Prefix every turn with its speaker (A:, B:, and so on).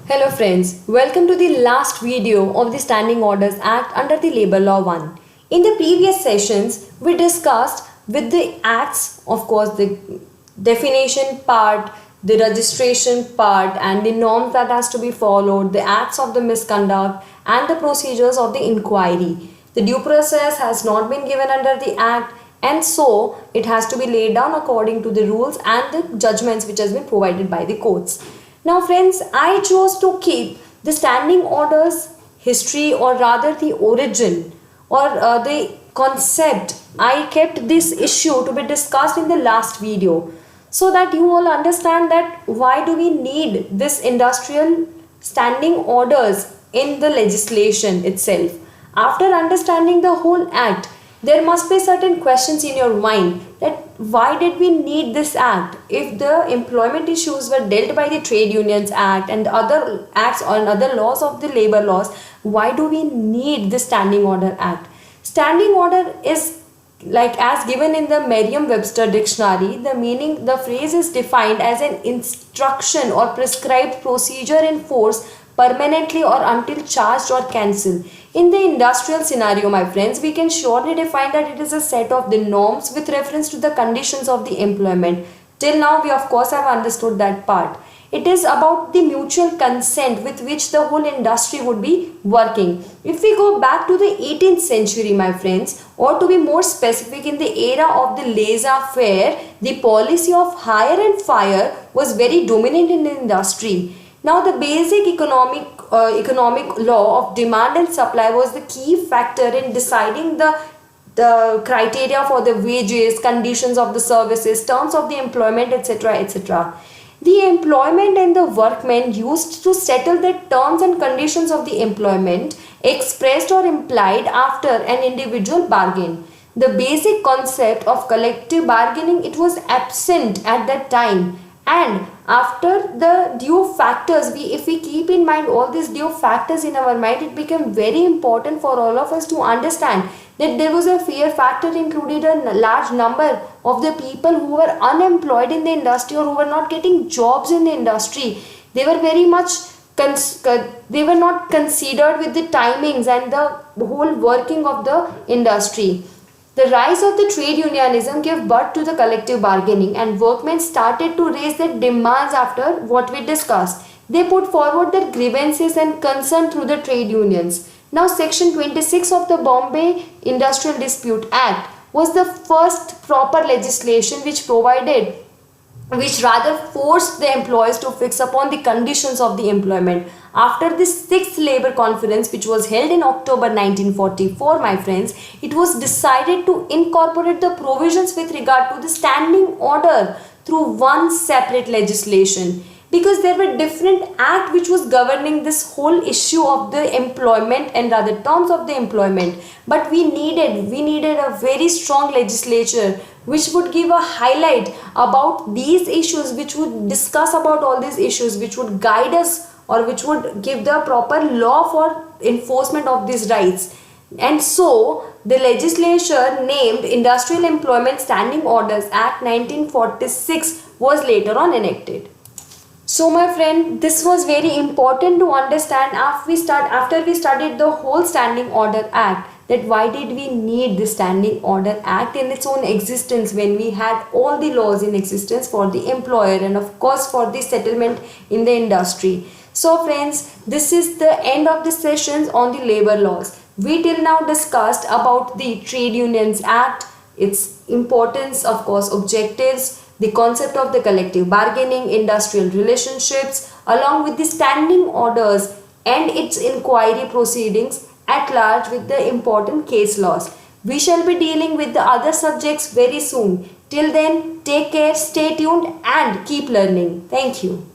A: Hello friends, welcome to the last video of the Standing Orders Act under the Labour Law 1. In the previous sessions, we discussed with the acts, of course, the definition part, the registration part and the norms that has to be followed, the acts of the misconduct and the procedures of the inquiry. The due process has not been given under the act and so it has to be laid down according to the rules and the judgments which has been provided by the courts. Now friends, I chose to keep the standing orders history or rather the origin or the concept. I kept this issue to be discussed in the last video so that you all understand that why do we need this industrial standing orders in the legislation itself. After understanding the whole act, there must be certain questions in your mind that why did we need this act? If the employment issues were dealt by the Trade Unions Act and other acts or other laws of the labor laws, why do we need the Standing Order Act? Standing order is like as given in the Merriam-Webster dictionary, the meaning, the phrase is defined as an instruction or prescribed procedure in force permanently or until charged or cancelled. In the industrial scenario, my friends, we can surely define that it is a set of the norms with reference to the conditions of the employment. Till now, we of course have understood that part. It is about the mutual consent with which the whole industry would be working. If we go back to the 18th century, my friends, or to be more specific, in the era of the laissez-faire, the policy of hire and fire was very dominant in the industry. Now, the basic economic law of demand and supply was the key factor in deciding the criteria for the wages, conditions of the services, terms of the employment, etc., etc. The employment and the workmen used to settle the terms and conditions of the employment expressed or implied after an individual bargain. The basic concept of collective bargaining, it was absent at that time. And after the due factors, if we keep in mind all these due factors in our mind, it became very important for all of us to understand that there was a fear factor included a large number of the people who were unemployed in the industry or who were not getting jobs in the industry. They were very much they were not considered with the timings and the whole working of the industry. The rise of the trade unionism gave birth to the collective bargaining and workmen started to raise their demands after what we discussed. They put forward their grievances and concern through the trade unions. Now section 26 of the Bombay Industrial Dispute Act was the first proper legislation which rather forced the employers to fix upon the conditions of the employment. After the 6th Labour Conference, which was held in October 1944, my friends, it was decided to incorporate the provisions with regard to the standing order through one separate legislation, because there were different acts which was governing this whole issue of the employment and other terms of the employment. But we needed a very strong legislature which would give a highlight about these issues, which would discuss about all these issues, which would guide us or which would give the proper law for enforcement of these rights. And so the legislature named Industrial Employment Standing Orders Act 1946 was later on enacted. So my friend, this was very important to understand after we studied the whole Standing Order Act, that why did we need the Standing Order Act in its own existence when we had all the laws in existence for the employer and of course for the settlement in the industry. So friends, this is the end of the sessions on the labor laws. We till now discussed about the Trade Unions Act, its importance, of course, objectives, the concept of the collective bargaining, industrial relationships, along with the standing orders and its inquiry proceedings at large with the important case laws. We shall be dealing with the other subjects very soon. Till then, take care, stay tuned and keep learning. Thank you.